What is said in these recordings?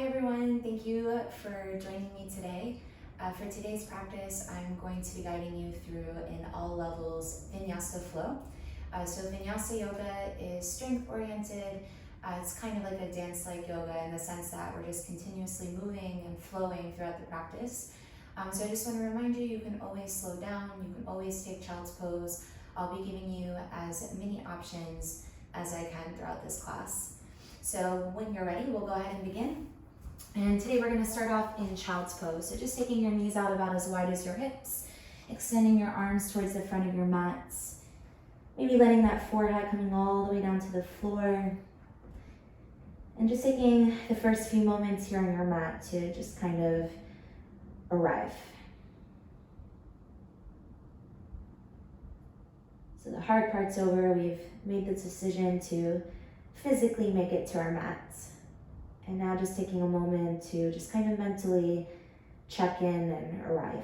Hi everyone, thank you for joining me today. For today's practice, I'm going to be guiding you through an all levels Vinyasa flow. So Vinyasa yoga is strength oriented. It's kind of like a dance-like yoga in the sense that we're just continuously moving and flowing throughout the practice. So I just want to remind you, you can always slow down, you can always take child's pose. I'll be giving you as many options as I can throughout this class. So when you're ready, we'll go ahead and begin. And today we're going to start off in child's pose. So just taking your knees out about as wide as your hips, extending your arms towards the front of your mats, maybe letting that forehead coming all the way down to the floor. And just taking the first few moments here on your mat to just kind of arrive. So the hard part's over. We've made the decision to physically make it to our mats. And now just taking a moment to just kind of mentally check in and arrive.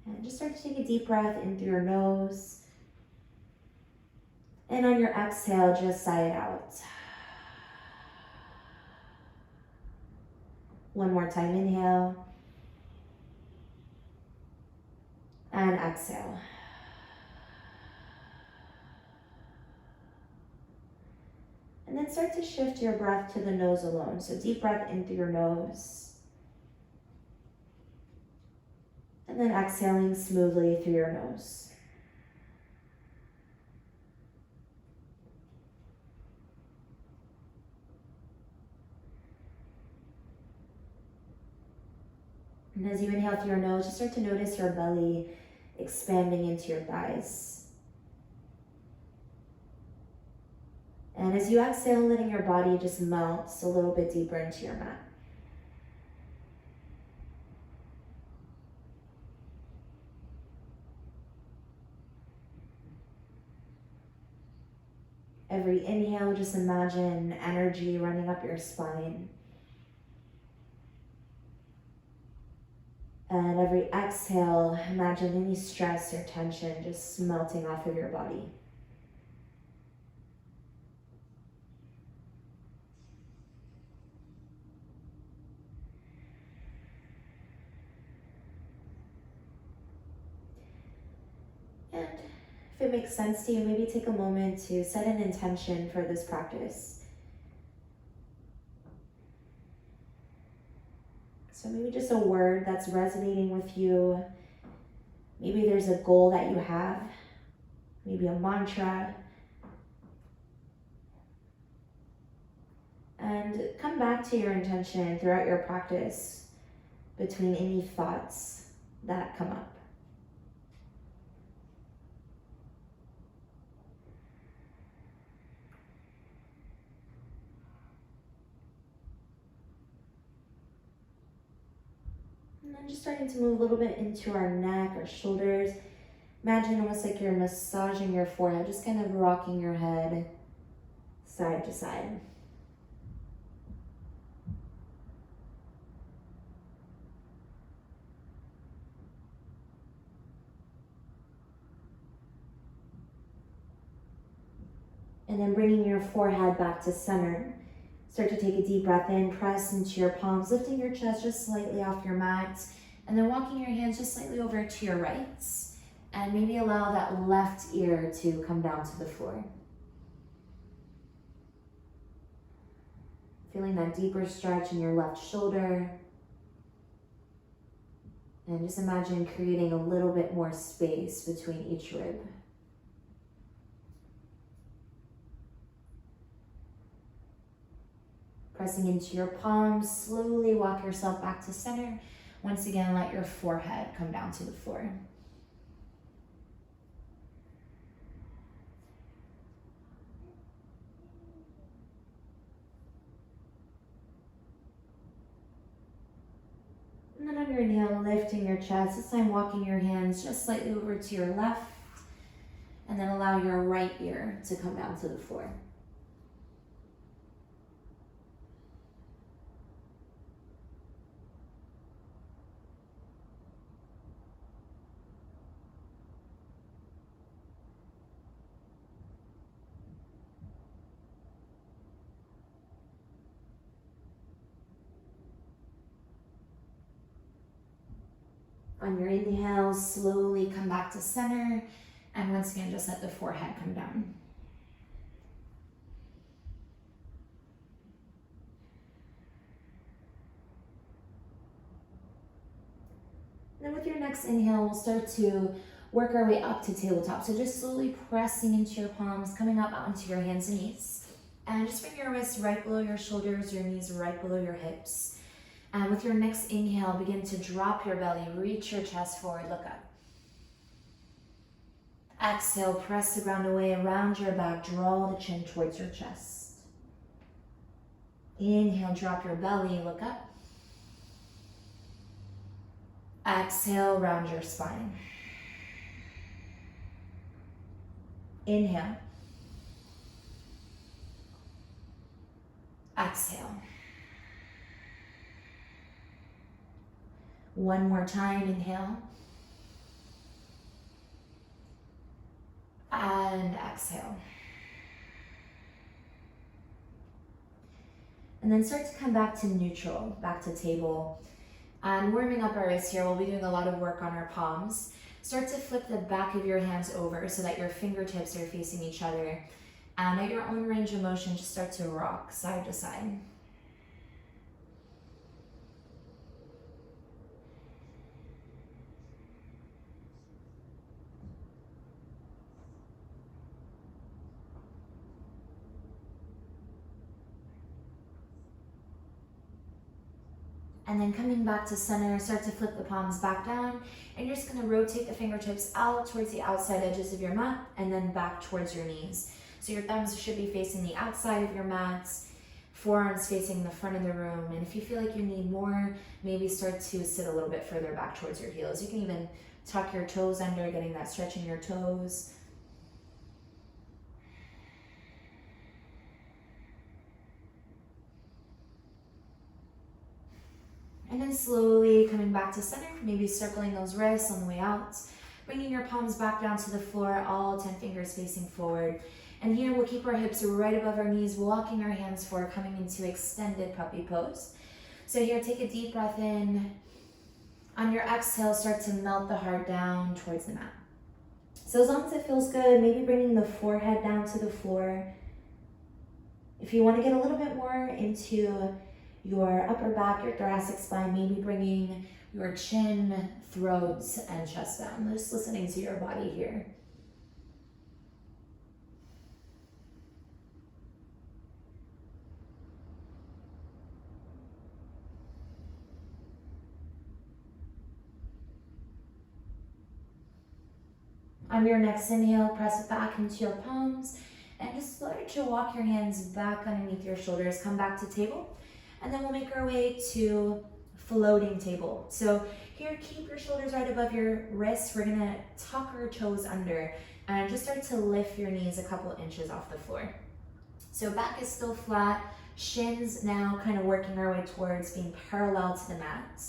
And just start to take a deep breath in through your nose. And on your exhale, just sigh it out. One more time, inhale. And exhale. And then start to shift your breath to the nose alone. So deep breath in through your nose. And then exhaling smoothly through your nose. And as you inhale through your nose, just start to notice your belly expanding into your thighs. And as you exhale, letting your body just melt a little bit deeper into your mat. Every inhale, just imagine energy running up your spine. And every exhale, imagine any stress or tension just melting off of your body. And if it makes sense to you, maybe take a moment to set an intention for this practice. So maybe just a word that's resonating with you. Maybe there's a goal that you have, maybe a mantra. And come back to your intention throughout your practice between any thoughts that come up. And then just starting to move a little bit into our neck, our shoulders. Imagine almost like you're massaging your forehead, just kind of rocking your head side to side. And then bringing your forehead back to center. Start to take a deep breath in, press into your palms, lifting your chest just slightly off your mat, and then walking your hands just slightly over to your right, and maybe allow that left ear to come down to the floor. Feeling that deeper stretch in your left shoulder. And just imagine creating a little bit more space between each rib. Pressing into your palms, slowly walk yourself back to center. Once again, let your forehead come down to the floor. And then on your inhale, lifting your chest, this time walking your hands just slightly over to your left, and then allow your right ear to come down to the floor. On your inhale, slowly come back to center. And once again, just let the forehead come down. Then with your next inhale, we'll start to work our way up to tabletop. So just slowly pressing into your palms, coming up onto your hands and knees. And just bring your wrists right below your shoulders, your knees right below your hips. And with your next inhale, begin to drop your belly, reach your chest forward, look up. Exhale, press the ground away, round your back, draw the chin towards your chest. Inhale, drop your belly, look up. Exhale, round your spine. Inhale. Exhale. One more time, inhale. And exhale. And then start to come back to neutral, back to table. And warming up our wrists here, we'll be doing a lot of work on our palms. Start to flip the back of your hands over so that your fingertips are facing each other. And at your own range of motion, just start to rock side to side. And then coming back to center, start to flip the palms back down. And you're just gonna rotate the fingertips out towards the outside edges of your mat and then back towards your knees. So your thumbs should be facing the outside of your mats, forearms facing the front of the room. And if you feel like you need more, maybe start to sit a little bit further back towards your heels. You can even tuck your toes under, getting that stretch in your toes. And then slowly coming back to center, maybe circling those wrists on the way out, bringing your palms back down to the floor, all 10 fingers facing forward. And here we'll keep our hips right above our knees, walking our hands forward, coming into extended puppy pose. So here, take a deep breath in. On your exhale, start to melt the heart down towards the mat. So as long as it feels good, maybe bringing the forehead down to the floor. If you want to get a little bit more into your upper back, your thoracic spine, maybe bringing your chin, throat, and chest down. Just listening to your body here. On your next inhale, press it back into your palms and just start to walk your hands back underneath your shoulders. Come back to table. And then we'll make our way to floating table. So here, keep your shoulders right above your wrists. We're gonna tuck our toes under and just start to lift your knees a couple inches off the floor. So back is still flat, shins now kind of working our way towards being parallel to the mat.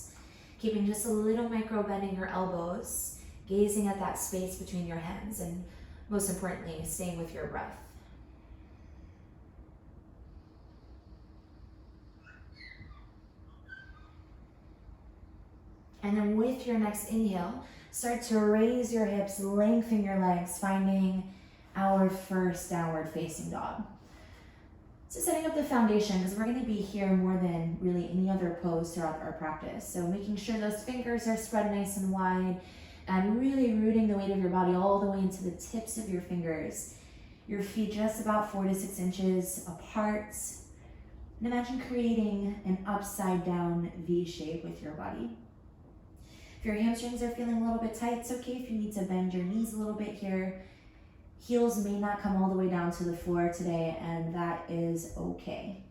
Keeping just a little micro bend in your elbows, gazing at that space between your hands, and most importantly, staying with your breath. And then with your next inhale, start to raise your hips, lengthen your legs, finding our first downward facing dog. So setting up the foundation, because we're going to be here more than really any other pose throughout our practice. So making sure those fingers are spread nice and wide and really rooting the weight of your body all the way into the tips of your fingers. Your feet just about 4 to 6 inches apart. And imagine creating an upside down V shape with your body. If your hamstrings are feeling a little bit tight, it's okay if you need to bend your knees a little bit here. Heels may not come all the way down to the floor today, and that is okay.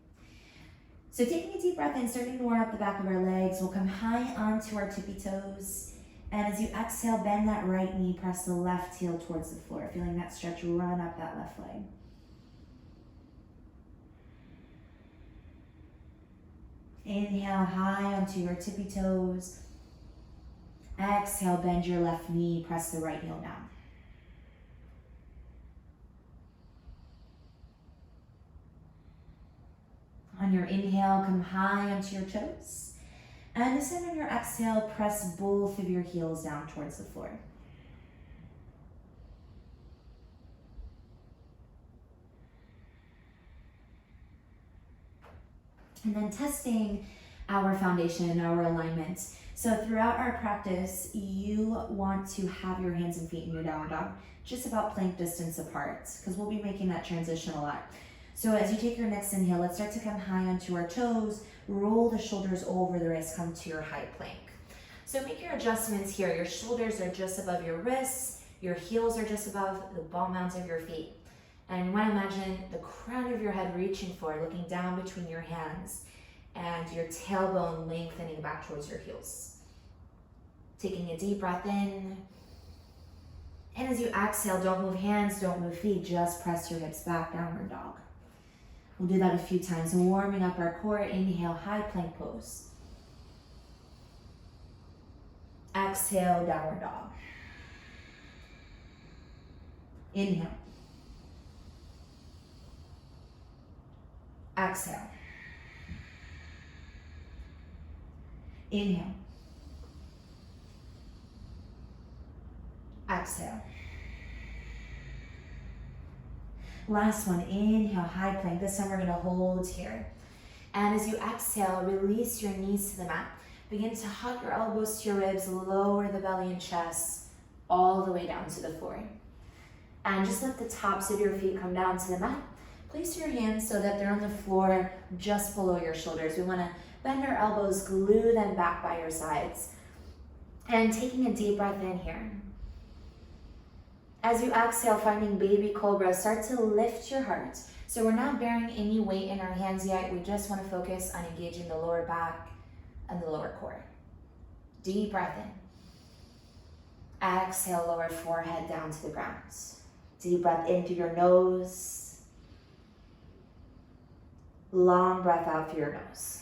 So taking a deep breath in, starting to warm up the back of our legs, we'll come high onto our tippy toes. And as you exhale, bend that right knee, press the left heel towards the floor, feeling that stretch run up that left leg. Inhale high onto your tippy toes. Exhale, bend your left knee, press the right heel down. On your inhale, come high onto your toes. And this time on your exhale, press both of your heels down towards the floor. And then testing our foundation, our alignment. So throughout our practice, you want to have your hands and feet in your downward dog just about plank distance apart, because we'll be making that transition a lot. So as you take your next inhale, let's start to come high onto our toes, roll the shoulders over the wrists, come to your high plank. So make your adjustments here. Your shoulders are just above your wrists, your heels are just above the ball mounds of your feet. And you want to imagine the crown of your head reaching forward, looking down between your hands, and your tailbone lengthening back towards your heels. Taking a deep breath in. And as you exhale, don't move hands, don't move feet, just press your hips back, downward dog. We'll do that a few times, warming up our core. Inhale, high plank pose. Exhale, downward dog. Inhale. Exhale. Inhale. Exhale. Last one, inhale, high plank. This time we're gonna hold here. And as you exhale, release your knees to the mat. Begin to hug your elbows to your ribs, lower the belly and chest all the way down to the floor. And just let the tops of your feet come down to the mat. Place your hands so that they're on the floor just below your shoulders. We wanna bend our elbows, glue them back by your sides. And taking a deep breath in here. As you exhale, finding baby cobra, start to lift your heart. So we're not bearing any weight in our hands yet. We just want to focus on engaging the lower back and the lower core. Deep breath in. Exhale, lower forehead down to the ground. Deep breath in through your nose. Long breath out through your nose.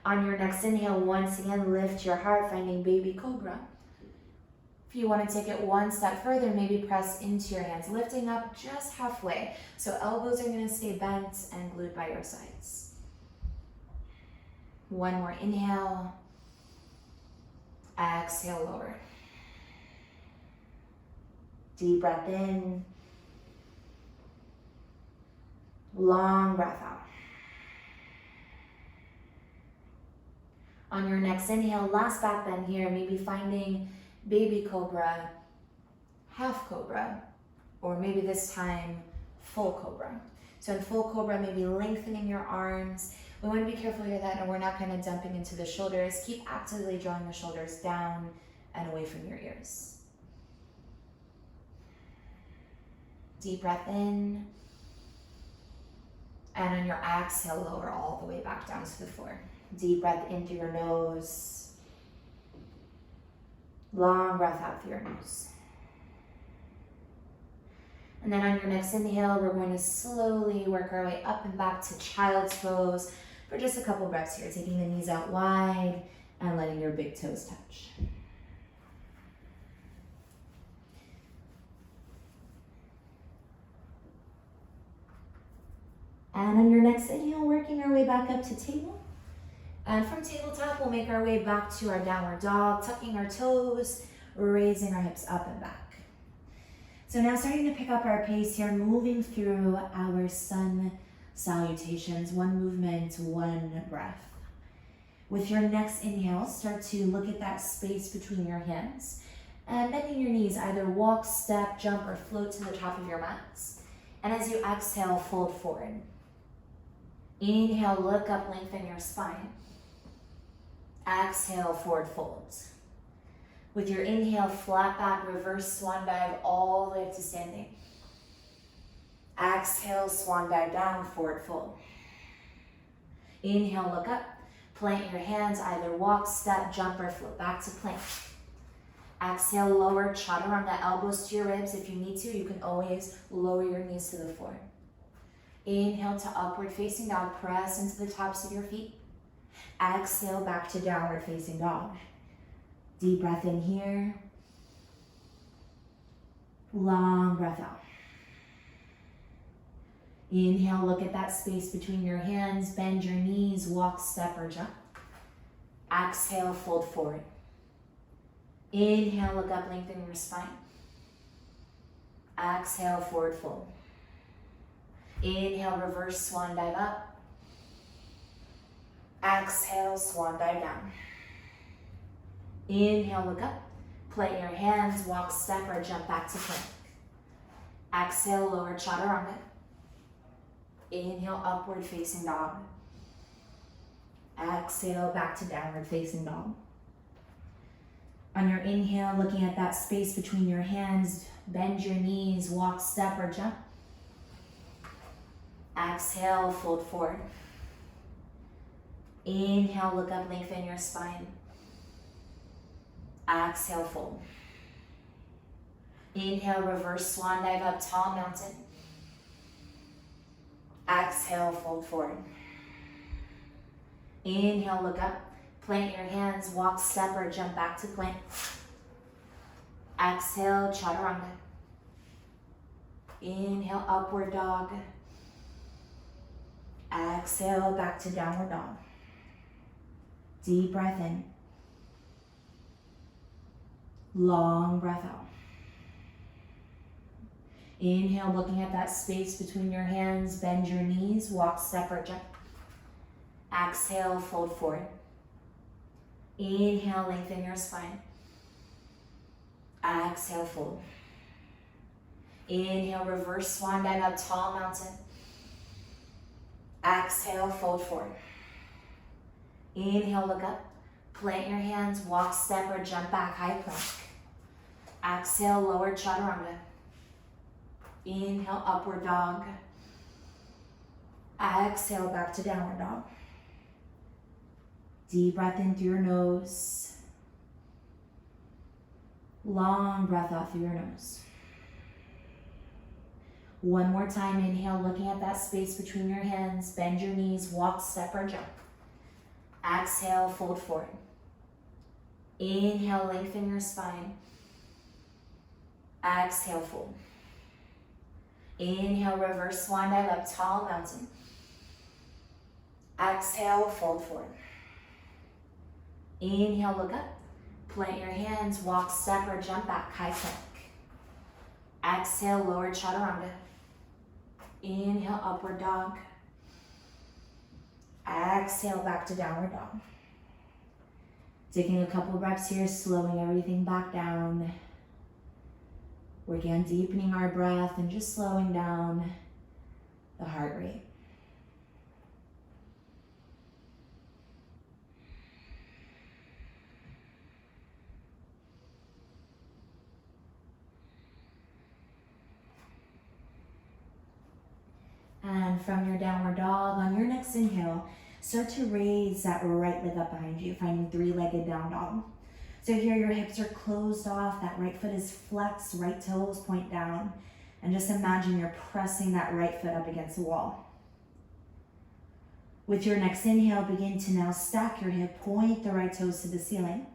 On your next inhale, once again, lift your heart, finding baby cobra. If you want to take it one step further, maybe press into your hands, lifting up just halfway. So elbows are going to stay bent and glued by your sides. One more inhale. Exhale, lower. Deep breath in. Long breath out. On your next inhale, last back bend here, maybe finding baby cobra, half cobra, or maybe this time full cobra. So in full cobra, maybe lengthening your arms. We want to be careful here that we're not kind of dumping into the shoulders. Keep actively drawing the shoulders down and away from your ears. Deep breath in. And on your exhale, lower all the way back down to the floor. Deep breath in through your nose. Long breath out through your nose. And then on your next inhale, we're going to slowly work our way up and back to child's pose for just a couple breaths here, taking the knees out wide and letting your big toes touch. And on your next inhale, working our way back up to table. And from tabletop, we'll make our way back to our downward dog, tucking our toes, raising our hips up and back. So now starting to pick up our pace here, moving through our sun salutations, one movement, one breath. With your next inhale, start to look at that space between your hands and bending your knees, either walk, step, jump, or float to the top of your mats. And as you exhale, fold forward. Inhale, look up, lengthen your spine. Exhale, forward fold. With your inhale, flat back, reverse swan dive all the way up to standing. Exhale, swan dive down, forward fold. Inhale, look up, plant your hands, either walk, step, jump, or float back to plank. Exhale, lower, chaturanga the elbows to your ribs. If you need to, you can always lower your knees to the floor. Inhale to upward facing dog, press into the tops of your feet. Exhale, back to downward facing dog. Deep breath in here. Long breath out. Inhale, look at that space between your hands, bend your knees, walk, step, or jump. Exhale, fold forward. Inhale, look up, lengthen your spine. Exhale, forward fold. Inhale, reverse swan dive up. Exhale, swan dive down. Inhale, look up, plant your hands, walk, step, or jump back to plank. Exhale, lower chaturanga. Inhale, upward facing dog. Exhale, back to downward facing dog. On your inhale, looking at that space between your hands, bend your knees, walk, step, or jump. Exhale, fold forward. Inhale, look up, lengthen your spine. Exhale, fold. Inhale, reverse swan dive up, tall mountain. Exhale, fold forward. Inhale, look up, plant your hands, walk, step, or jump back to plank. Exhale, chaturanga. Inhale, upward dog. Exhale, back to downward dog. Deep breath in. Long breath out. Inhale, looking at that space between your hands, bend your knees, walk, step, or jump. Exhale, fold forward. Inhale, lengthen your spine. Exhale, fold. Inhale, reverse swan dive up, tall mountain. Exhale, fold forward. Inhale, look up, plant your hands, walk, step, or jump back, high plank. Exhale, lower chaturanga. Inhale, upward dog. Exhale, back to downward dog. Deep breath in through your nose. Long breath out through your nose. One more time, inhale, looking at that space between your hands, bend your knees, walk, step, or jump. Exhale, fold forward. Inhale, lengthen your spine. Exhale, fold. Inhale, reverse swan dive up, tall mountain. Exhale, fold forward. Inhale, look up, plant your hands, walk, step, or jump back, high plank. Exhale, lower chaturanga. Inhale, upward dog. Exhale, back to downward dog. Taking a couple breaths here, slowing everything back down. Working on deepening our breath and just slowing down the heart rate. And from your downward dog, on your next inhale, start to raise that right leg up behind you, finding three-legged down dog. So here your hips are closed off, that right foot is flexed, right toes point down, and just imagine you're pressing that right foot up against the wall. With your next inhale, begin to now stack your hip, point the right toes to the ceiling.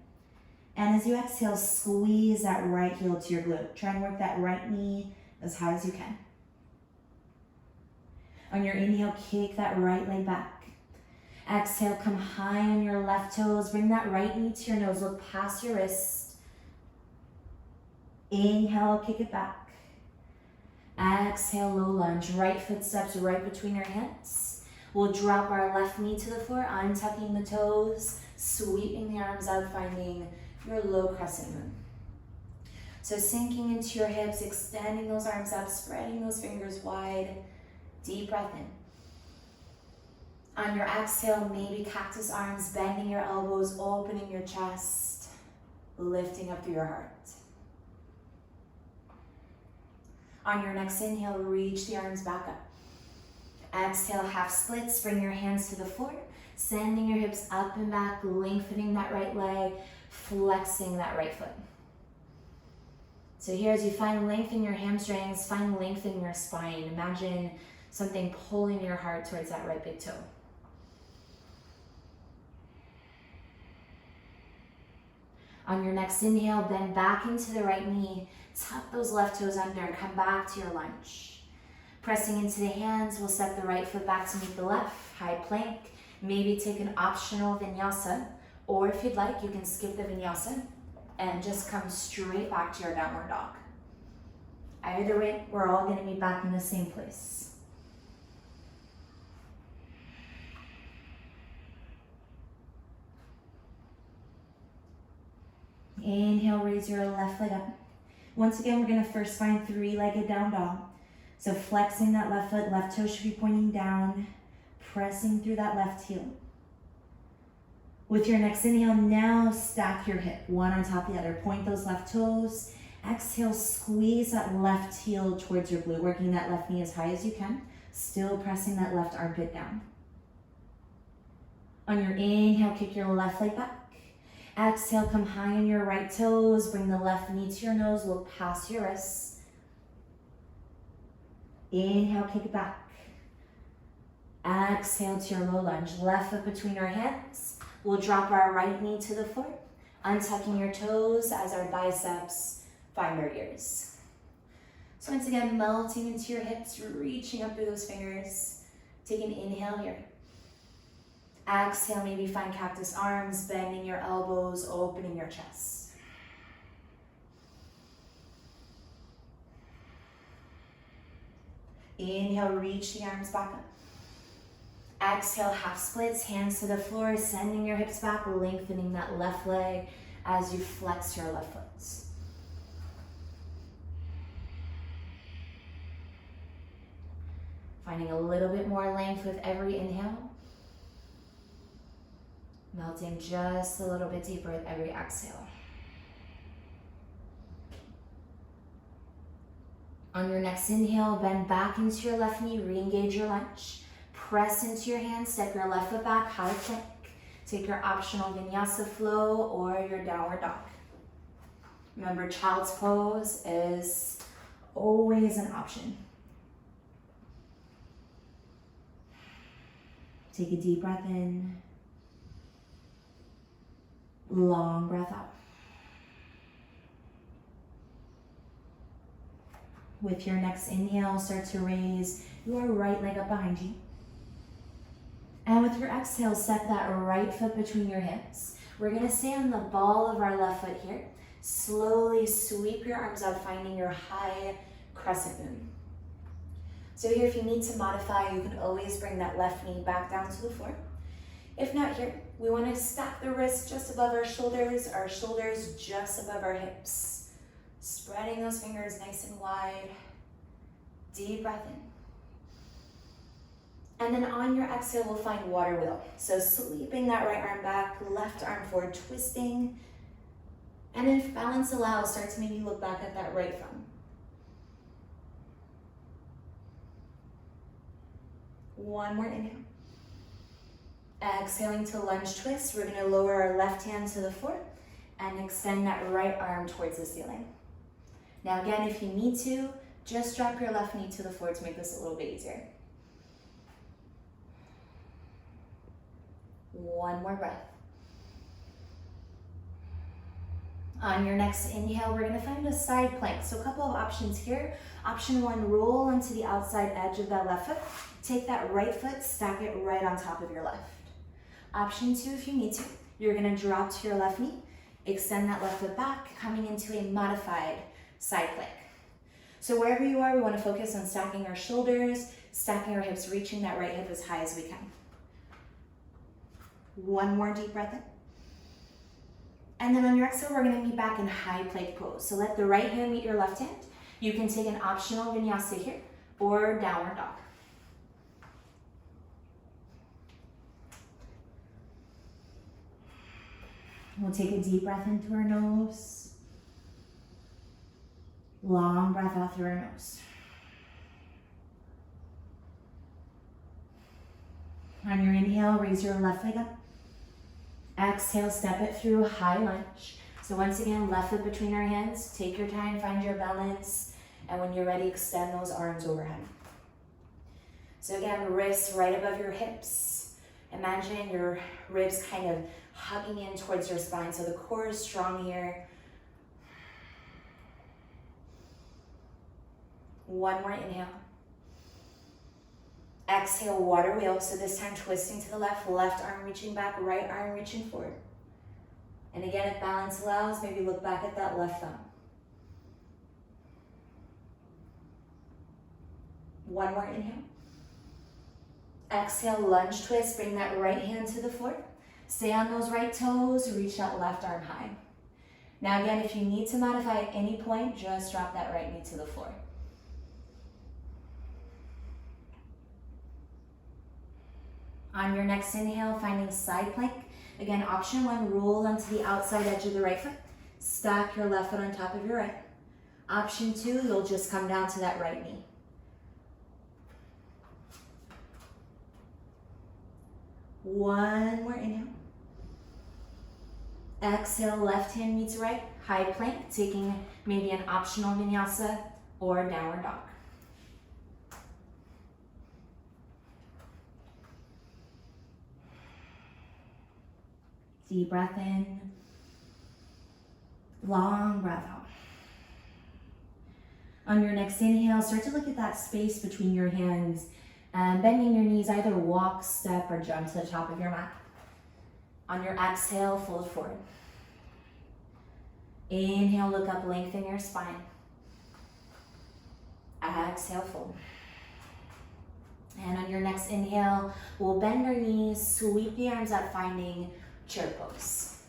And as you exhale, squeeze that right heel to your glute. Try and work that right knee as high as you can. On your inhale, kick that right leg back. Exhale, come high on your left toes. Bring that right knee to your nose. Look past your wrist. Inhale, kick it back. Exhale, low lunge. Right foot steps right between your hands. We'll drop our left knee to the floor, untucking the toes, sweeping the arms out, finding your low crescent moon. So sinking into your hips, extending those arms up, spreading those fingers wide. Deep breath in. On your exhale, maybe cactus arms, bending your elbows, opening your chest, lifting up through your heart. On your next inhale, reach the arms back up. Exhale, half splits, bring your hands to the floor, sending your hips up and back, lengthening that right leg, flexing that right foot. So here, as you find length in your hamstrings, find length in your spine. Imagine something pulling your heart towards that right big toe. On your next inhale, bend back into the right knee, tuck those left toes under, come back to your lunge. Pressing into the hands, we'll step the right foot back to meet the left, high plank. Maybe take an optional vinyasa, or if you'd like, you can skip the vinyasa and just come straight back to your downward dog. Either way, we're all going to be back in the same place. Inhale, raise your left leg up. Once again, we're going to first find three-legged down dog. So flexing that left foot, left toe should be pointing down, pressing through that left heel. With your next inhale, now stack your hip, one on top of the other. Point those left toes. Exhale, squeeze that left heel towards your glute, working that left knee as high as you can, still pressing that left armpit down. On your inhale, kick your left leg back. Exhale, come high on your right toes, bring the left knee to your nose, look past your wrists. Inhale, kick it back. Exhale to your low lunge, left foot between our hands. We'll drop our right knee to the floor, untucking your toes as our biceps find our ears. So once again, melting into your hips, reaching up through those fingers. Take an inhale here. Exhale, maybe find cactus arms, bending your elbows, opening your chest. Inhale, reach the arms back up. Exhale, half splits, hands to the floor, sending your hips back, lengthening that left leg as you flex your left foot. Finding a little bit more length with every inhale. Melting just a little bit deeper with every exhale. On your next inhale, bend back into your left knee, re-engage your lunge. Press into your hands, step your left foot back, high plank. Take your optional vinyasa flow or your downward dog. Remember, child's pose is always an option. Take a deep breath in. Long breath out. With your next inhale, start to raise your right leg up behind you. And with your exhale, step that right foot between your hips. We're gonna stay on the ball of our left foot here. Slowly sweep your arms out, finding your high crescent moon. So here, if you need to modify, you can always bring that left knee back down to the floor. If not here, we want to stack the wrists just above our shoulders just above our hips. Spreading those fingers nice and wide. Deep breath in. And then on your exhale, we'll find water wheel. So sweeping that right arm back, left arm forward, twisting. And if balance allows, start to maybe look back at that right thumb. One more inhale. Exhaling to lunge twist. We're going to lower our left hand to the floor and extend that right arm towards the ceiling. Now again, if you need to, just drop your left knee to the floor to make this a little bit easier. One more breath. On your next inhale, we're going to find a side plank. So a couple of options here. Option one, roll onto the outside edge of that left foot. Take that right foot, stack it right on top of your left. Option two, if you need to, you're going to drop to your left knee, extend that left foot back, coming into a modified side plank. So wherever you are, we want to focus on stacking our shoulders, stacking our hips, reaching that right hip as high as we can. One more deep breath in. And then on your exhale, we're going to be back in high plank pose. So let the right hand meet your left hand. You can take an optional vinyasa here or downward dog. We'll take a deep breath in through our nose. Long breath out through our nose. On your inhale, raise your left leg up. Exhale, step it through high lunge. So once again, left foot between our hands. Take your time, find your balance. And when you're ready, extend those arms overhead. So again, wrists right above your hips. Imagine your ribs kind of hugging in towards your spine. So the core is strong here. One more inhale. Exhale, water wheel. So this time twisting to the left, left arm reaching back, right arm reaching forward. And again, if balance allows, maybe look back at that left thumb. One more inhale. Exhale, lunge twist. Bring that right hand to the floor. Stay on those right toes. Reach that left arm high. Now again, if you need to modify at any point, just drop that right knee to the floor. On your next inhale, finding side plank. Again, option one, roll onto the outside edge of the right foot. Stack your left foot on top of your right. Option two, you'll just come down to that right knee. One more inhale. Exhale, left hand meets right, high plank, taking maybe an optional vinyasa or downward dog. Deep breath in, long breath out. On your next inhale, start to look at that space between your hands, bending your knees, either walk, step, or jump to the top of your mat. On your exhale, fold forward. Inhale, look up, lengthen your spine. Exhale, fold. And on your next inhale, we'll bend our knees, sweep the arms up, finding chair pose.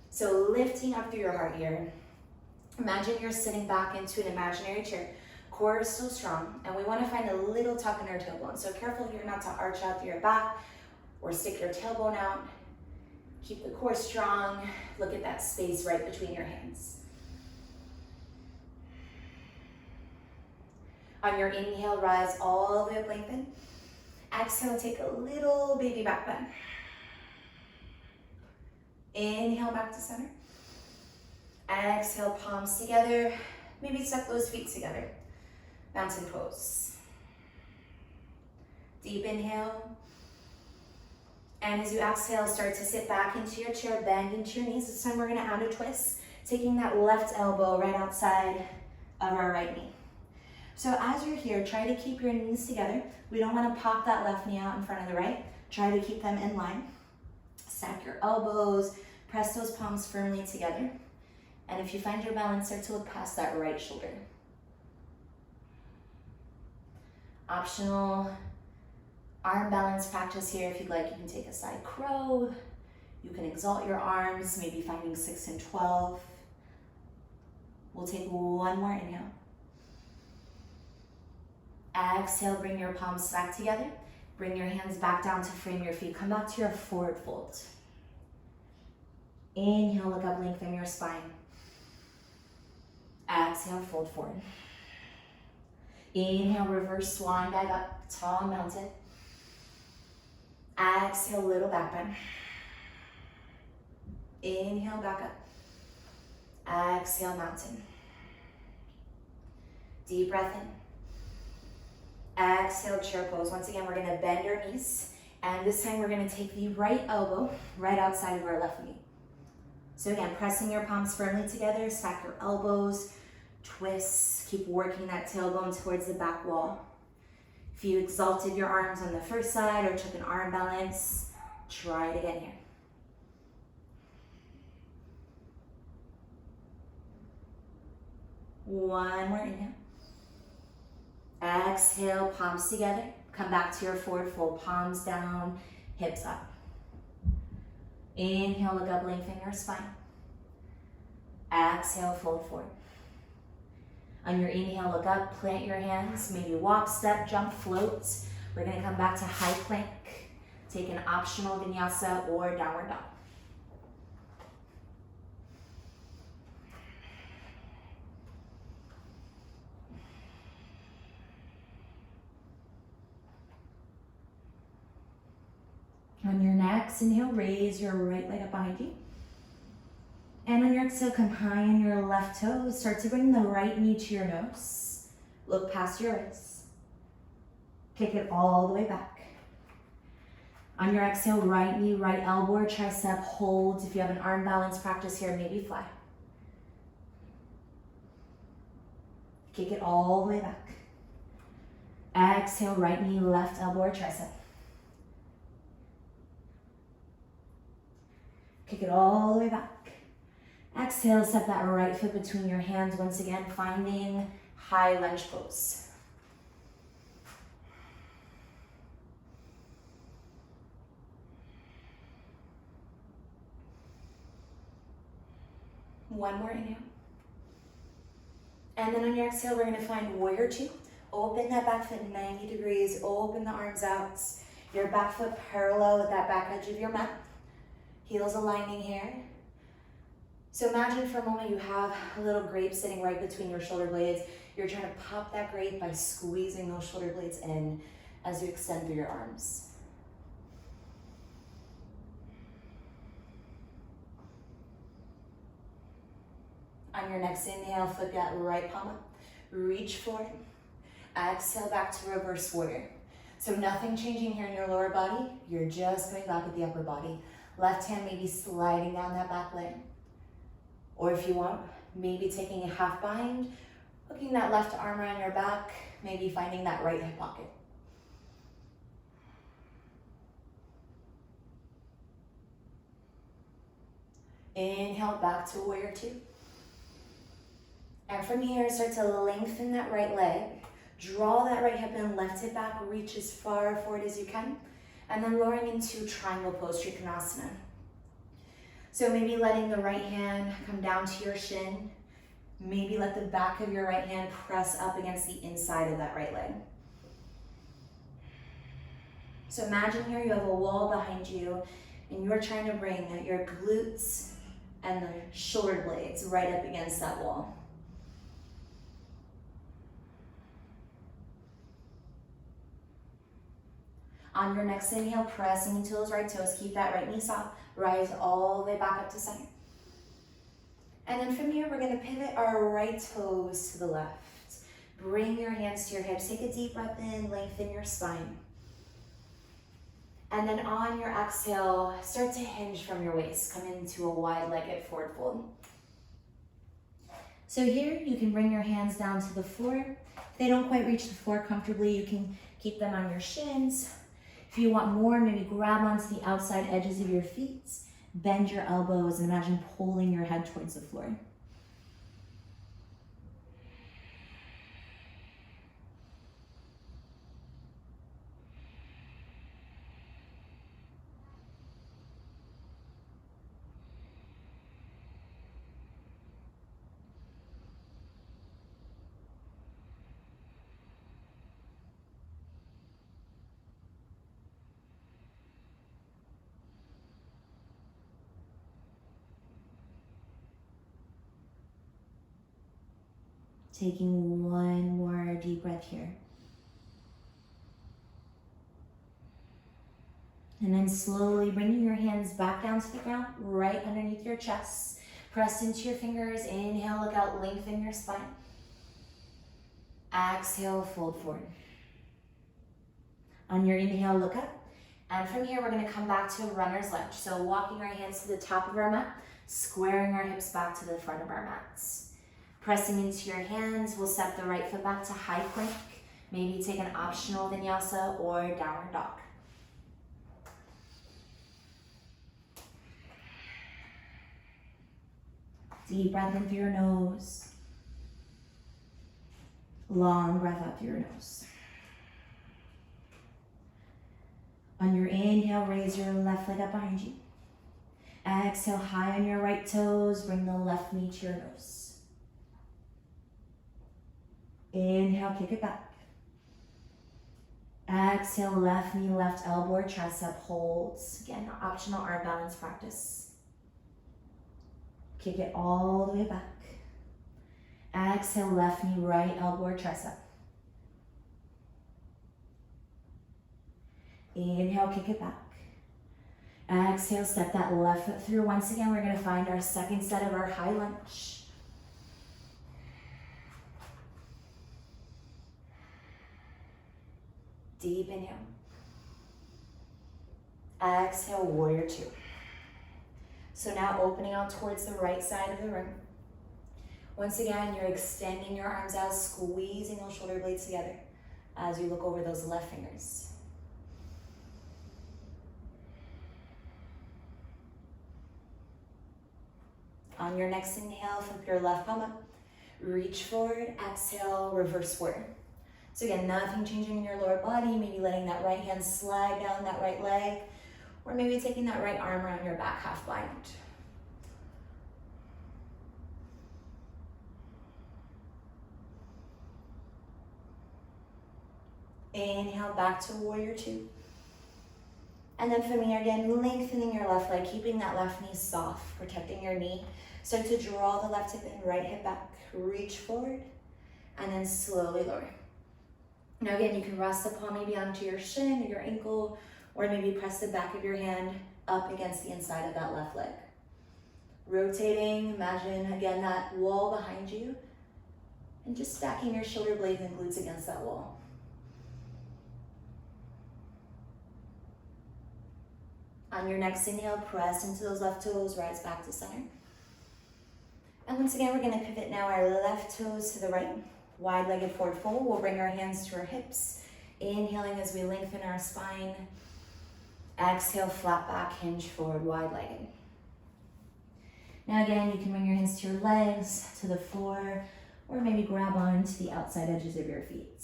So lifting up through your heart here. Imagine you're sitting back into an imaginary chair. Core is still strong, and we want to find a little tuck in our tailbone. So careful here not to arch out through your back or stick your tailbone out. Keep the core strong. Look at that space right between your hands. On your inhale, rise all the way up, lengthen. Exhale, take a little baby back bend. Inhale, back to center. Exhale, palms together. Maybe step those feet together. Mountain pose. Deep inhale. And as you exhale, start to sit back into your chair, bend into your knees. This time we're gonna add a twist, taking that left elbow right outside of our right knee. So as you're here, try to keep your knees together. We don't wanna pop that left knee out in front of the right. Try to keep them in line. Stack your elbows, press those palms firmly together. And if you find your balance, start to look past that right shoulder. Optional arm balance practice here. If you'd like, you can take a side crow. You can exalt your arms, maybe finding 6 and 12. We'll take one more inhale. Exhale, bring your palms back together. Bring your hands back down to frame your feet. Come back to your forward fold. Inhale, look up, lengthen your spine. Exhale, fold forward. Inhale, reverse swan, back up, tall mountain. Exhale, little back bend. Inhale, back up. Exhale, mountain. Deep breath in. Exhale, chair pose. Once again, we're gonna bend our knees. And this time we're gonna take the right elbow right outside of our left knee. So again, pressing your palms firmly together, stack your elbows, twist, keep working that tailbone towards the back wall. If you exalted your arms on the first side or took an arm balance, try it again here. One more inhale. Exhale, palms together. Come back to your forward fold, palms down, hips up. Inhale, look up, lengthen your spine. Exhale, fold forward. On your inhale, look up, plant your hands, maybe walk, step, jump, float. We're gonna come back to high plank. Take an optional vinyasa or downward dog. On your next inhale, raise your right leg up behind you. And on your exhale, come high on your left toes. Start to bring the right knee to your nose. Look past your wrists. Kick it all the way back. On your exhale, right knee, right elbow, or tricep, hold. If you have an arm balance practice here, maybe fly. Kick it all the way back. Exhale, right knee, left elbow or tricep. Kick it all the way back. Exhale, step that right foot between your hands. Once again, finding high lunge pose. One more inhale. And then on your exhale, we're gonna find warrior two. Open that back foot 90 degrees, open the arms out. Your back foot parallel with that back edge of your mat. Heels aligning here. So imagine for a moment you have a little grape sitting right between your shoulder blades. You're trying to pop that grape by squeezing those shoulder blades in as you extend through your arms. On your next inhale, flip that right palm up, reach forward. Exhale back to reverse warrior. So nothing changing here in your lower body, you're just going back with the upper body. Left hand maybe sliding down that back leg. Or if you want, maybe taking a half bind, hooking that left arm around your back, maybe finding that right hip pocket. Inhale back to warrior two. And from here, start to lengthen that right leg. Draw that right hip in, left hip back, reach as far forward as you can. And then lowering into triangle pose, Trikonasana. So maybe letting the right hand come down to your shin. Maybe let the back of your right hand press up against the inside of that right leg. So imagine here you have a wall behind you and you're trying to bring your glutes and the shoulder blades right up against that wall. On your next inhale, pressing into those right toes, keep that right knee soft, rise all the way back up to center. And then from here, we're gonna pivot our right toes to the left. Bring your hands to your hips, take a deep breath in, lengthen your spine. And then on your exhale, start to hinge from your waist, come into a wide-legged forward fold. So here, you can bring your hands down to the floor. If they don't quite reach the floor comfortably, you can keep them on your shins. If you want more, maybe grab onto the outside edges of your feet, bend your elbows, and imagine pulling your head towards the floor. Taking one more deep breath here. And then slowly bringing your hands back down to the ground, right underneath your chest. Press into your fingers, inhale, look out, lengthen your spine. Exhale, fold forward. On your inhale, look up. And from here, we're gonna come back to runner's lunge. So walking our hands to the top of our mat, squaring our hips back to the front of our mats. Pressing into your hands, we'll step the right foot back to high plank. Maybe take an optional vinyasa or downward dog. Deep breath in through your nose. Long breath out through your nose. On your inhale, raise your left leg up behind you. Exhale, high on your right toes, bring the left knee to your nose. Inhale, kick it back. Exhale, left knee, left elbow or tricep holds. Again, optional arm balance practice. Kick it all the way back. Exhale, left knee, right elbow or tricep. Inhale, kick it back. Exhale, step that left foot through. Once again, we're gonna find our second set of our high lunge. Deep inhale. Exhale, warrior two. So now opening out towards the right side of the room. Once again, you're extending your arms out, squeezing those shoulder blades together. as you look over those left fingers. On your next inhale, flip your left palm up. Reach forward, exhale, reverse forward. So again, nothing changing in your lower body, maybe letting that right hand slide down that right leg, or maybe taking that right arm around your back, half bind. Inhale back to warrior two. And then from here again, lengthening your left leg, keeping that left knee soft, protecting your knee. Start to draw the left hip in, right hip back, reach forward, and then slowly lower. Now again, you can rest the palm maybe onto your shin or your ankle, or maybe press the back of your hand up against the inside of that left leg. Rotating, imagine again that wall behind you, and just stacking your shoulder blades and glutes against that wall. On your next inhale, press into those left toes, rise back to center. And once again, we're gonna pivot now our left toes to the right, wide-legged forward fold. We'll bring our hands to our hips, inhaling as we lengthen our spine. Exhale, flat back, hinge forward, wide-legged. Now again, you can bring your hands to your legs, to the floor, or maybe grab onto the outside edges of your feet.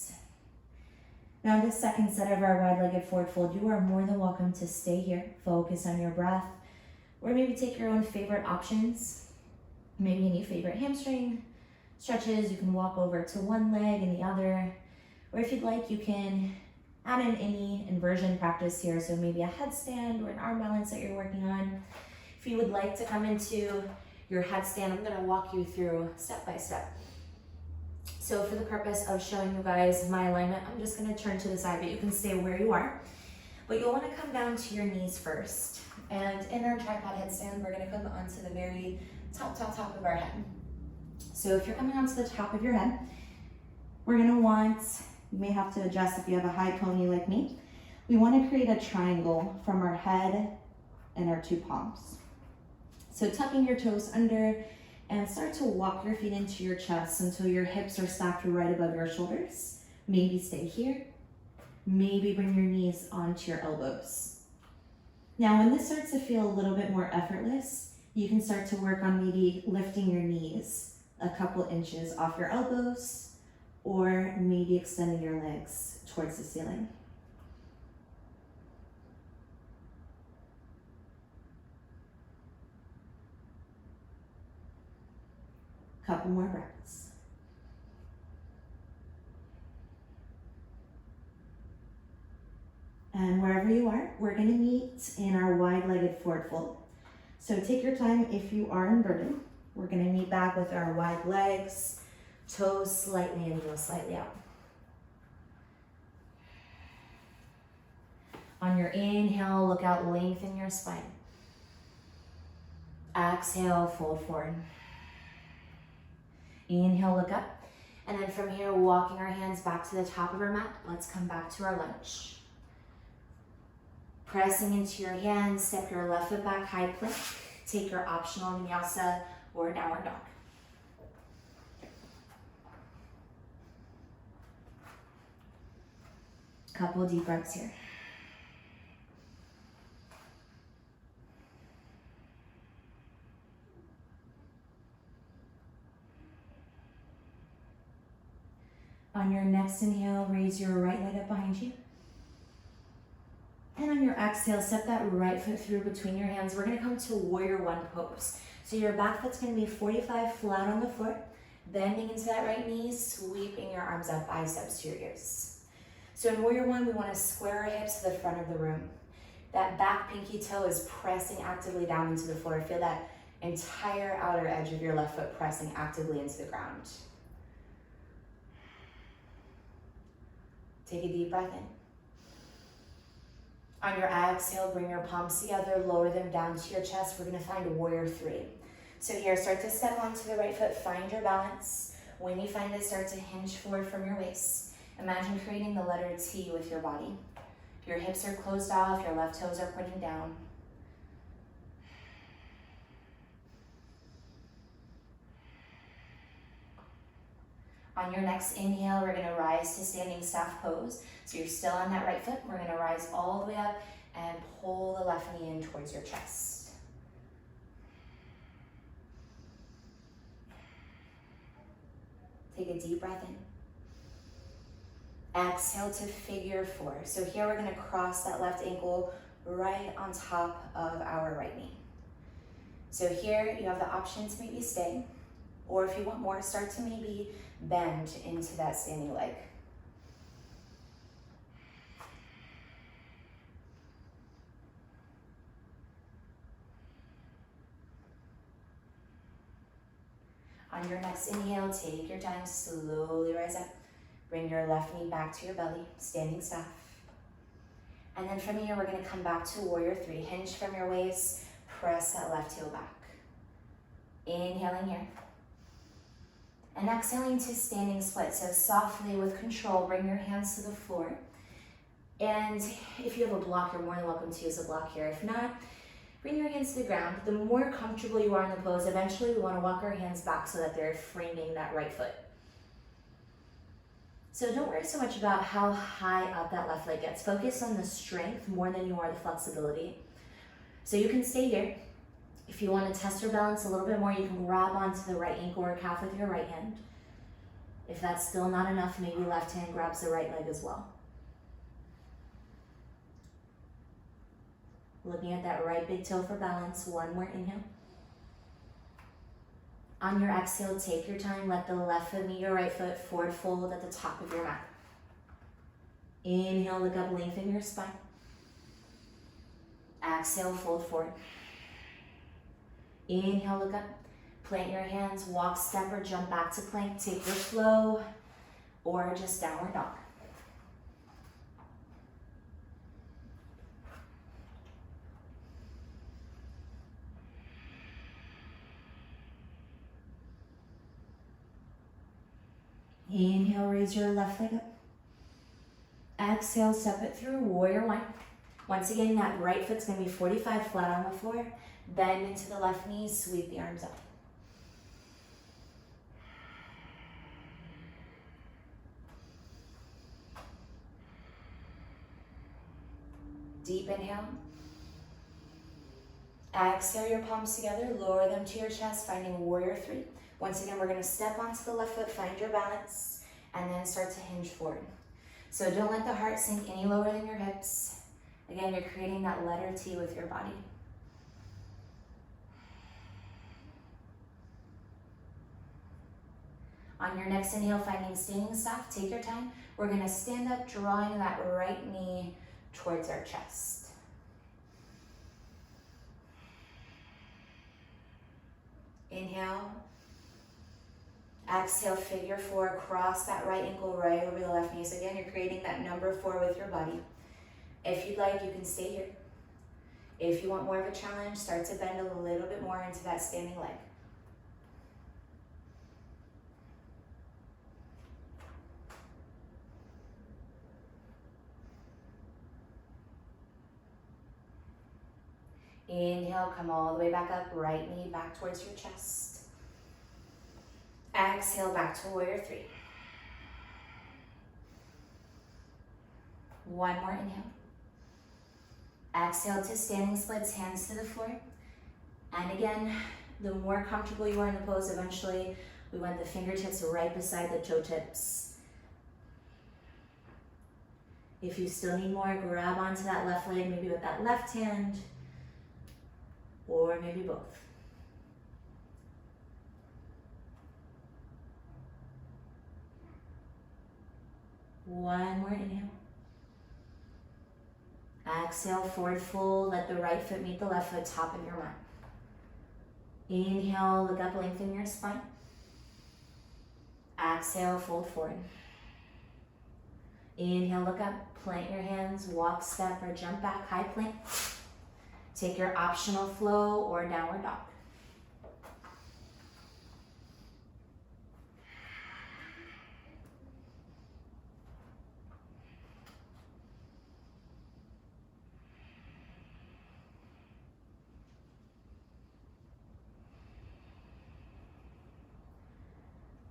Now in the second set of our wide-legged forward fold, you are more than welcome to stay here, focus on your breath, or maybe take your own favorite options. Maybe any favorite hamstring stretches, you can walk over to one leg and the other, or if you'd like, you can add in any inversion practice here, so maybe a headstand or an arm balance that you're working on. If you would like to come into your headstand, I'm gonna walk you through step by step. So for the purpose of showing you guys my alignment, I'm just gonna turn to the side, but you can stay where you are. But you'll wanna come down to your knees first. And in our tripod headstand, we're gonna come onto the very top of our head. So if you're coming onto the top of your head, we're gonna want, you may have to adjust if you have a high pony like me. We wanna create a triangle from our head and our two palms. So tucking your toes under and start to walk your feet into your chest until your hips are stacked right above your shoulders. Maybe stay here. Maybe bring your knees onto your elbows. Now, when this starts to feel a little bit more effortless, you can start to work on maybe lifting your knees a couple inches off your elbows, or maybe extending your legs towards the ceiling. Couple more breaths. And wherever you are, we're gonna meet in our wide-legged forward fold. So take your time if you are inverted. We're gonna meet back with our wide legs, toes slightly in, heels slightly out. On your inhale, look out, lengthen your spine. Exhale, fold forward. Inhale, look up. And then from here, walking our hands back to the top of our mat, let's come back to our lunge. Pressing into your hands, step your left foot back, high plank. Take your optional vinyasa or downward dog. Couple deep breaths here. On your next inhale, raise your right leg up behind you. And on your exhale, step that right foot through between your hands. We're gonna come to warrior one pose. So your back foot's gonna be 45 flat on the floor, bending into that right knee, sweeping your arms up, biceps to your ears. So in warrior one, we wanna square our hips to the front of the room. That back pinky toe is pressing actively down into the floor. Feel that entire outer edge of your left foot pressing actively into the ground. Take a deep breath in. On your exhale, bring your palms together, lower them down to your chest. We're gonna find warrior three. So here, start to step onto the right foot, find your balance. When you find it, start to hinge forward from your waist. Imagine creating the letter T with your body. Your hips are closed off, your left toes are pointing down. On your next inhale, we're gonna rise to standing staff pose. So you're still on that right foot. We're gonna rise all the way up and pull the left knee in towards your chest. Take a deep breath in. Exhale to figure four. So here we're gonna cross that left ankle right on top of our right knee. So here you have the option to maybe stay, or if you want more, start to maybe bend into that standing leg. On your next inhale, take your time, slowly rise up. Bring your left knee back to your belly, standing staff. And then from here, we're gonna come back to warrior three. Hinge from your waist, press that left heel back. Inhaling here. And exhaling to standing split. So softly with control, bring your hands to the floor. And if you have a block, you're more than welcome to use a block here. If not, bring your hands to the ground. The more comfortable you are in the pose, eventually we want to walk our hands back so that they're framing that right foot. So don't worry so much about how high up that left leg gets. Focus on the strength more than you are the flexibility. So you can stay here. If you want to test your balance a little bit more, you can grab onto the right ankle or calf with your right hand. If that's still not enough, maybe left hand grabs the right leg as well. Looking at that right big toe for balance. One more inhale. On your exhale, take your time. Let the left foot meet your right foot. Forward fold at the top of your mat. Inhale, look up, lengthen your spine. Exhale, fold forward. Inhale, look up. Plant your hands, walk, step, or jump back to plank. Take your flow, or just downward dog. Inhale, raise your left leg up. Exhale, step it through, warrior one. Once again, that right foot's gonna be 45 flat on the floor. Bend into the left knee, sweep the arms up. Deep inhale. Exhale your palms together, lower them to your chest, finding warrior three. Once again, we're gonna step onto the left foot, find your balance, and then start to hinge forward. So don't let the heart sink any lower than your hips. Again, you're creating that letter T with your body. On your next inhale, finding standing staff, take your time. We're gonna stand up, drawing that right knee towards our chest. Inhale. Exhale, figure four, cross that right ankle right over the left knee. So again, you're creating that number four with your body. If you'd like, you can stay here. If you want more of a challenge, start to bend a little bit more into that standing leg. Inhale, come all the way back up, right knee back towards your chest. Exhale, back to warrior three. One more inhale. Exhale to standing splits, hands to the floor. And again, the more comfortable you are in the pose, eventually we want the fingertips right beside the toe tips. If you still need more, grab onto that left leg, maybe with that left hand, or maybe both. One more inhale. Exhale, forward fold. Let the right foot meet the left foot, top of your mat. Inhale, look up, lengthen your spine. Exhale, fold forward. Inhale, look up, plant your hands, walk, step, or jump back, high plank. Take your optional flow or downward dog.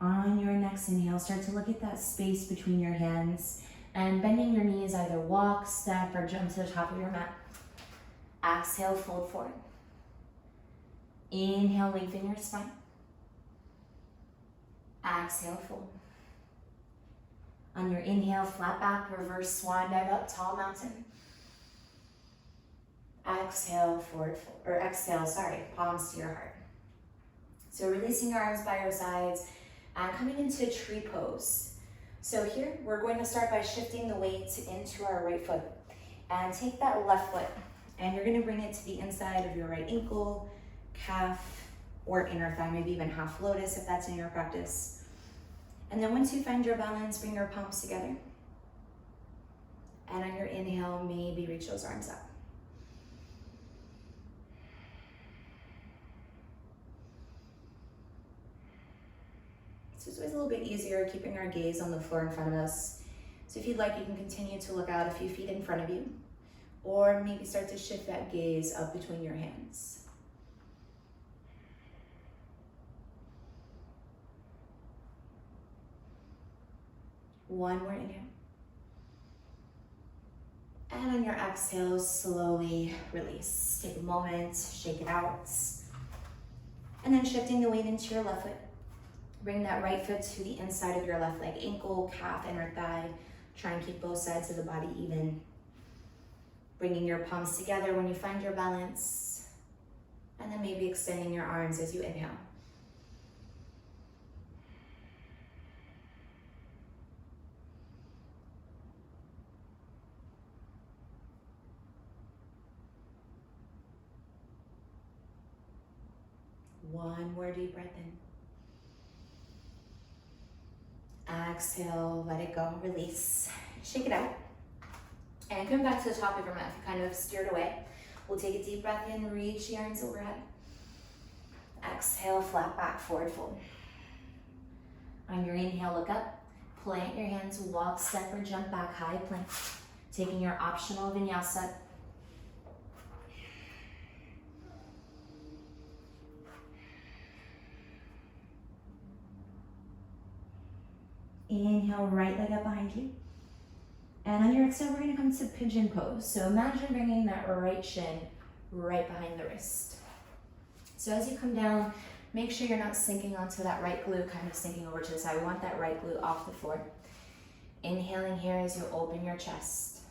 On your next inhale, start to look at that space between your hands and bending your knees, either walk, step, or jump to the top of your mat. Exhale, fold forward. Inhale, lengthen your spine. Exhale, fold. On your inhale, flat back, reverse swan dive up, tall mountain. Exhale, forward fold, or exhale, palms to your heart. So releasing your arms by your sides and coming into tree pose. So here, we're going to start by shifting the weight into our right foot. And take that left foot, and you're gonna bring it to the inside of your right ankle, calf, or inner thigh, maybe even half lotus if that's in your practice. And then once you find your balance, bring your palms together. And on your inhale, maybe reach those arms up. So it's always a little bit easier keeping our gaze on the floor in front of us. So if you'd like, you can continue to look out a few feet in front of you, or maybe start to shift that gaze up between your hands. One more inhale. And on your exhale, slowly release. Take a moment, shake it out. And then shifting the weight into your left foot. Bring that right foot to the inside of your left leg, ankle, calf, inner thigh. Try and keep both sides of the body even. Bringing your palms together when you find your balance. And then maybe extending your arms as you inhale. One more deep breath in. Exhale, let it go, release. Shake it out. And come back to the top of your mat. If you kind of steered away, we'll take a deep breath in, reach the arms overhead. Exhale, flat back, forward fold. On your inhale, look up, plant your hands, walk, step, or jump back, high plank. Taking your optional vinyasa. Inhale, right leg up behind you. And on your exhale, we're gonna come to pigeon pose. So imagine bringing that right shin right behind the wrist. So as you come down, make sure you're not sinking onto that right glute, kind of sinking over to the side. We want that right glute off the floor. Inhaling here as you open your chest.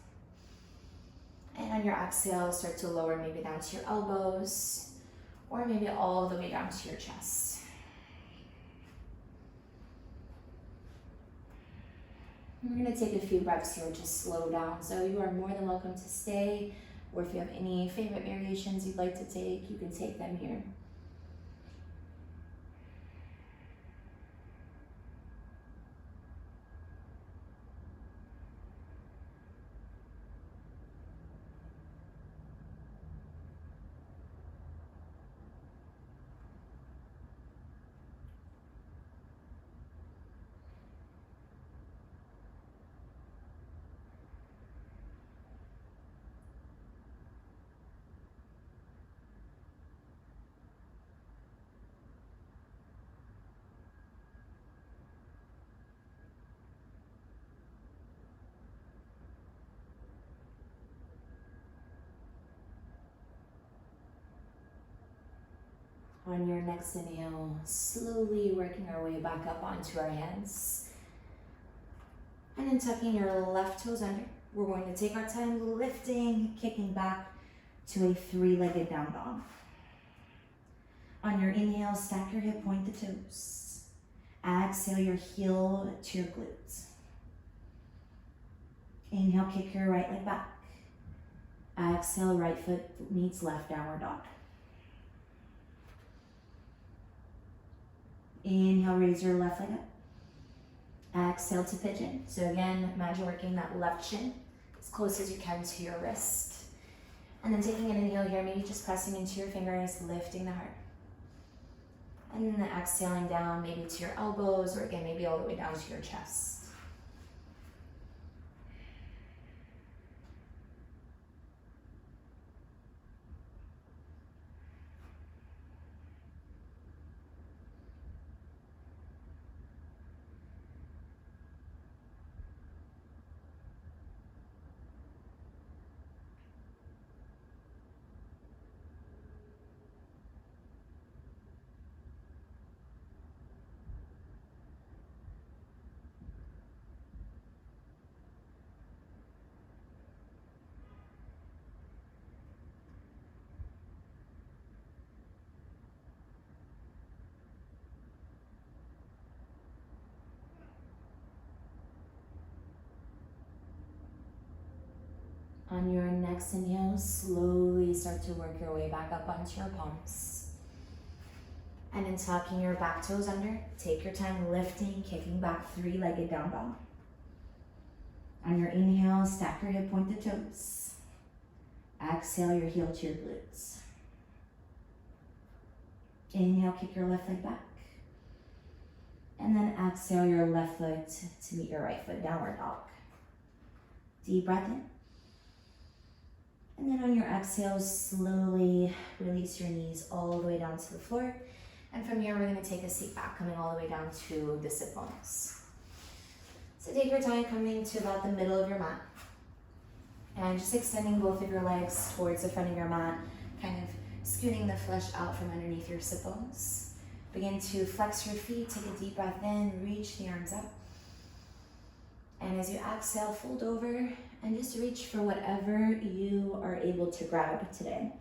And on your exhale, start to lower maybe down to your elbows, or maybe all the way down to your chest. We're gonna take a few breaths here to slow down. So you are more than welcome to stay, or if you have any favorite variations you'd like to take, you can take them here. On your next inhale, slowly working our way back up onto our hands. And then tucking your left toes under. We're going to take our time lifting, kicking back to a three-legged down dog. On your inhale, stack your hip, point the toes. Exhale your heel to your glutes. Inhale, kick your right leg back. Exhale, right foot meets left, downward dog. Inhale, raise your left leg up. Exhale to pigeon. So again, imagine working that left shin as close as you can to your wrist. And then taking an inhale here, maybe just pressing into your fingers, lifting the heart. And then exhaling down maybe to your elbows, or again, maybe all the way down to your chest. On your next inhale, slowly start to work your way back up onto your palms. And then tucking your back toes under, take your time lifting, kicking back, three-legged down dog. On your inhale, stack your hip pointed toes. Exhale your heel to your glutes. Inhale, kick your left leg back. And then exhale your left foot to meet your right foot, downward dog. Deep breath in. And then on your exhale, slowly release your knees all the way down to the floor. And from here, we're gonna take a seat back, coming all the way down to the sit bones. So take your time coming to about the middle of your mat. And just extending both of your legs towards the front of your mat, kind of scooting the flesh out from underneath your sit bones. Begin to flex your feet, take a deep breath in, reach the arms up. And as you exhale, fold over and just reach for whatever you are able to grab today.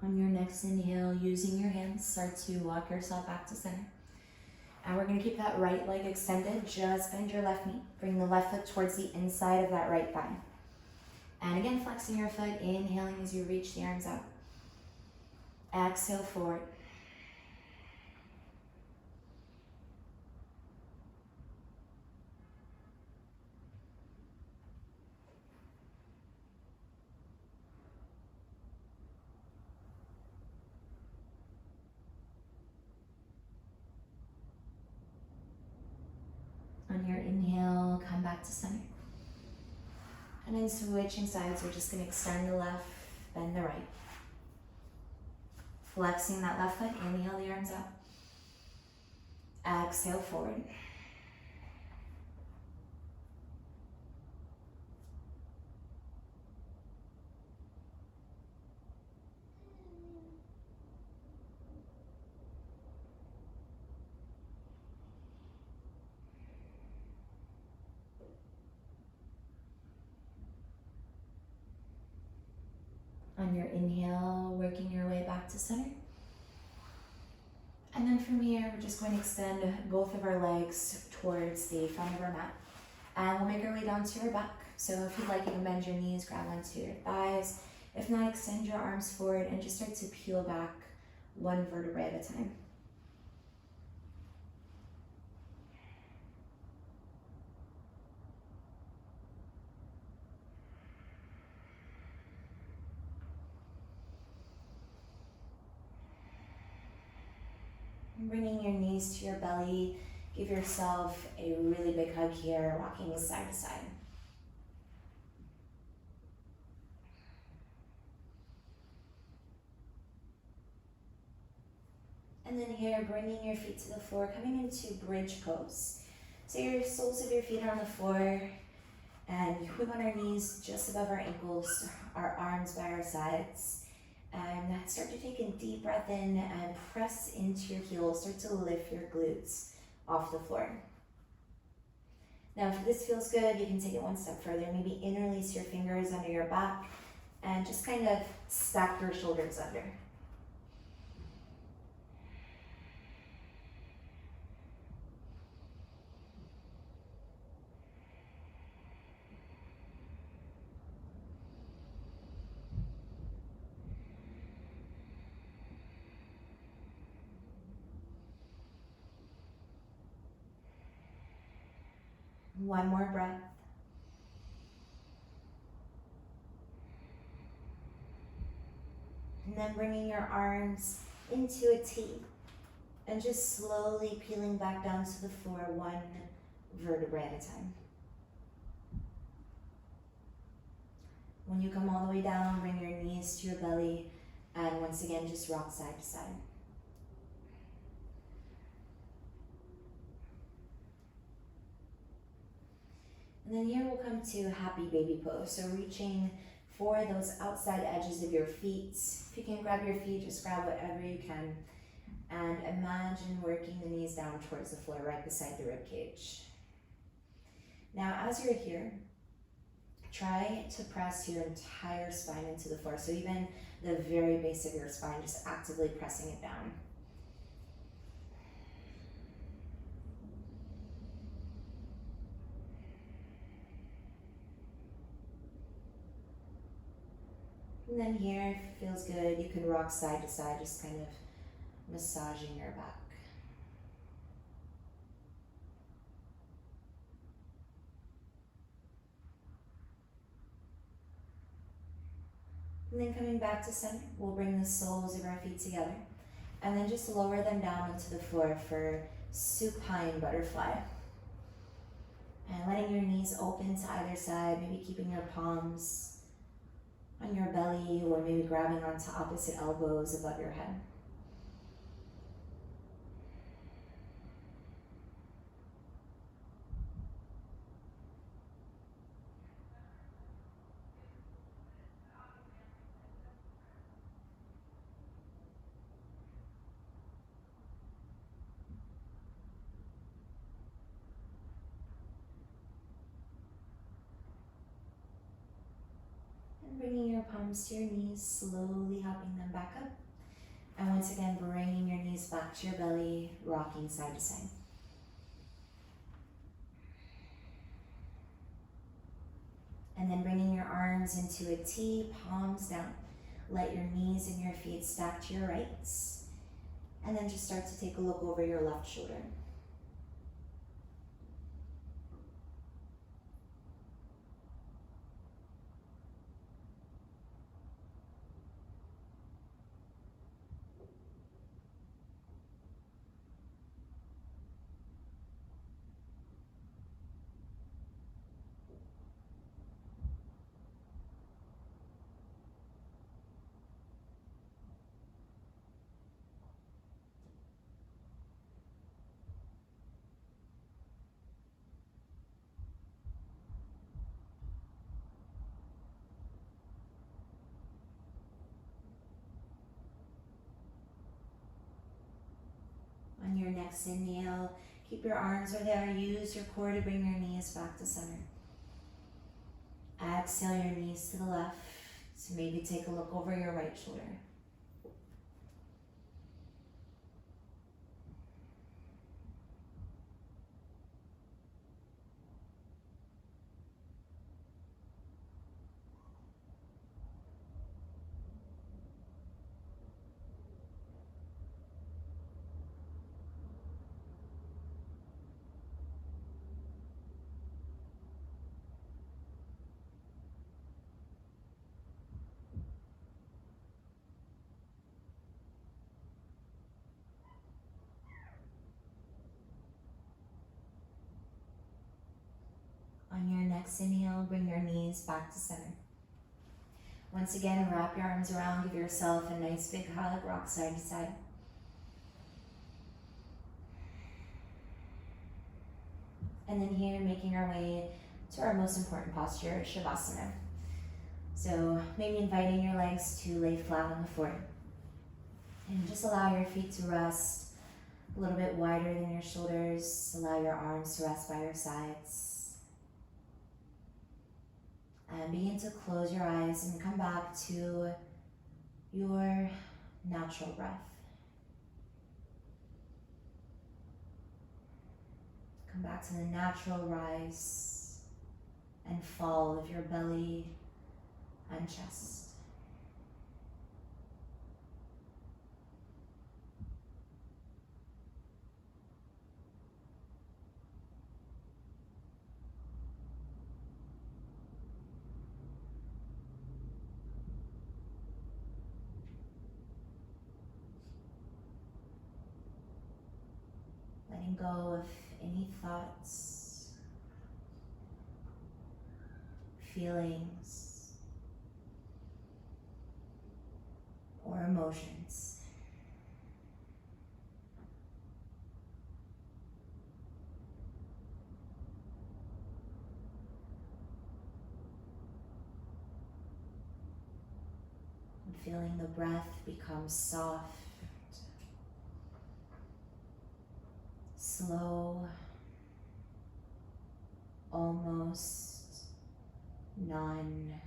On your next inhale, using your hands, start to walk yourself back to center. And we're gonna keep that right leg extended, just bend your left knee. Bring the left foot towards the inside of that right thigh. And again, flexing your foot, inhaling as you reach the arms out. Exhale forward. On your inhale, come back to center. And then switching sides, we're just gonna extend the left, bend the right. Flexing that left foot, inhale the arms out. Exhale forward. On your inhale, working your way back to center. And then from here, we're just going to extend both of our legs towards the front of our mat. And we'll make our way down to your back. So if you'd like, you can bend your knees, grab onto your thighs. If not, extend your arms forward and just start to peel back one vertebrae at a time. Bringing your knees to your belly, give yourself a really big hug here, rocking side to side. And then here, bringing your feet to the floor, coming into bridge pose. So your soles of your feet are on the floor, and we want our knees just above our ankles, our arms by our sides. And start to take a deep breath in and press into your heels. Start to lift your glutes off the floor. Now, if this feels good, you can take it one step further. Maybe interlace your fingers under your back and just kind of stack your shoulders under. One more breath. And then bringing your arms into a T and just slowly peeling back down to the floor, one vertebrae at a time. When you come all the way down, bring your knees to your belly and once again, just rock side to side. And then here we'll come to happy baby pose. So reaching for those outside edges of your feet. If you can't grab your feet, just grab whatever you can. And imagine working the knees down towards the floor right beside the rib cage. Now as you're here, try to press your entire spine into the floor. So even the very base of your spine, just actively pressing it down. And then here, if it feels good, you can rock side to side, just kind of massaging your back. And then coming back to center, we'll bring the soles of our feet together and then just lower them down into the floor for supine butterfly. And letting your knees open to either side, maybe keeping your palms on your belly or maybe grabbing onto opposite elbows above your head. And bringing your palms to your knees, slowly hopping them back up. And once again, bringing your knees back to your belly, rocking side to side. And then bringing your arms into a T, palms down. Let your knees and your feet stack to your rights. And then just start to take a look over your left shoulder. On your next inhale, keep your arms where they are. Use your core to bring your knees back to center. Exhale your knees to the left. So maybe take a look over your right shoulder. On your next inhale, bring your knees back to center. Once again, wrap your arms around, give yourself a nice big hug, rock side to side. And then here, making our way to our most important posture, Shavasana. So maybe inviting your legs to lay flat on the floor. And just allow your feet to rest a little bit wider than your shoulders. Allow your arms to rest by your sides. And begin to close your eyes and come back to your natural breath. Come back to the natural rise and fall of your belly and chest. Letting go of any thoughts, feelings, or emotions. feeling the breath become soft, slow, almost non-existent.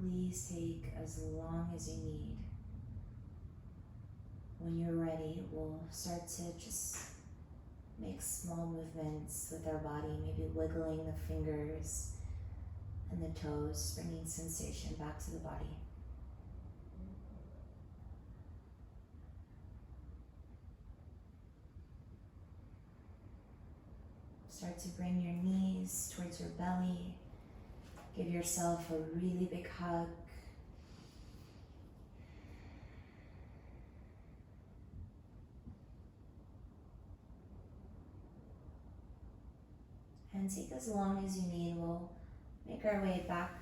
Please take as long as you need. When you're ready, we'll start to just make small movements with our body, maybe wiggling the fingers and the toes, bringing sensation back to the body. Start to bring your knees towards your belly. Give yourself a really big hug. And take as long as you need. We'll make our way back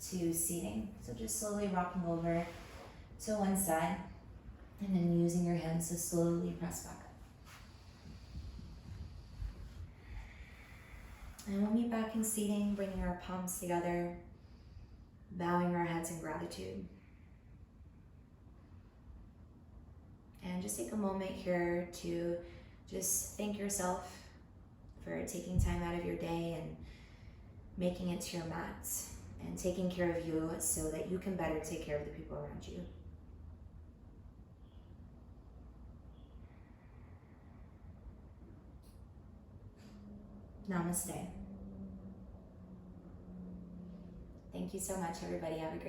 to seating. So just slowly rocking over to one side and then using your hands to slowly press back up. And we'll meet back in seating, bringing our palms together, bowing our heads in gratitude. And just take a moment here to just thank yourself for taking time out of your day and making it to your mat and taking care of you so that you can better take care of the people around you. Namaste. Thank you so much, everybody. Have a great day.